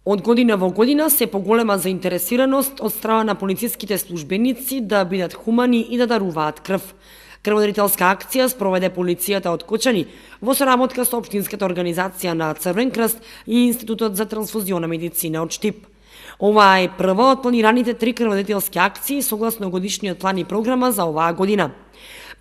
Од година во година се поголема заинтересираност од страна на полициските службеници да бидат хумани и да даруваат крв. Крводарителска акција спроведе полицијата од Кочани во соработка со Општинската организација на Црвен крст и Институтот за трансфузиона медицина од Штип. Ова е прва од планираните 3 крводарителски акции согласно годишниот план и програма за оваа година.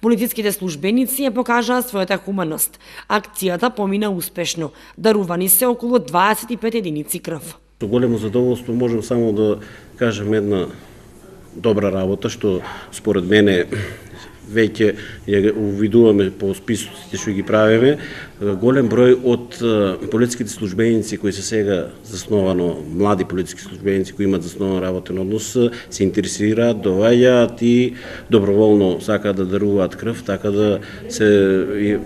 Полициските службеници ја покажаа својата хуманност. Акцијата помина успешно. Дарувани се околу 25 единици крв. Со големо задоволство можам само да кажем една добра работа, што според мене веќе ја увидуваме по списоците што ги правиме. Голем број од полициските службеници кои се сега засновано, млади полициски службеници кои имат заснован работен однос, се интересираат, доаѓаат и доброволно сакаат да даруваат крв, така да се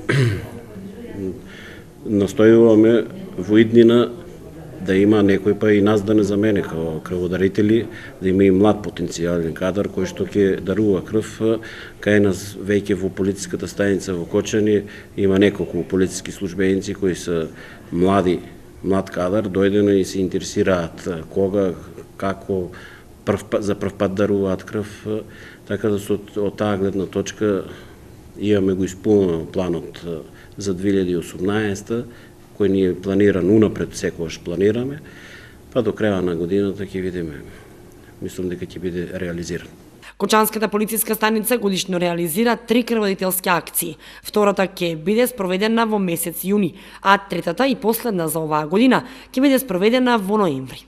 настојуваме во иднина да има некој па и нас да не замене како крводарители, да има и млад потенцијален кадар кој што ќе дарува крв. Кај нас веќе во полициската станица во Кочани има неколку полициски службеници кои се млад кадар, дојдено и се интересираат кога, како, за прв пат даруваат крв, така да од таа гледна точка имаме го исполнено планот за 2018 кој ни е планиран унапред, секогаш планираме, па до крајот на годината ќе видиме. Мислам дека ќе биде реализиран. Кочанската полициска станица годишно реализира 3 крводарителски акции. Втората ќе биде спроведена во месец јуни, а третата и последна за оваа година ќе биде спроведена во ноември.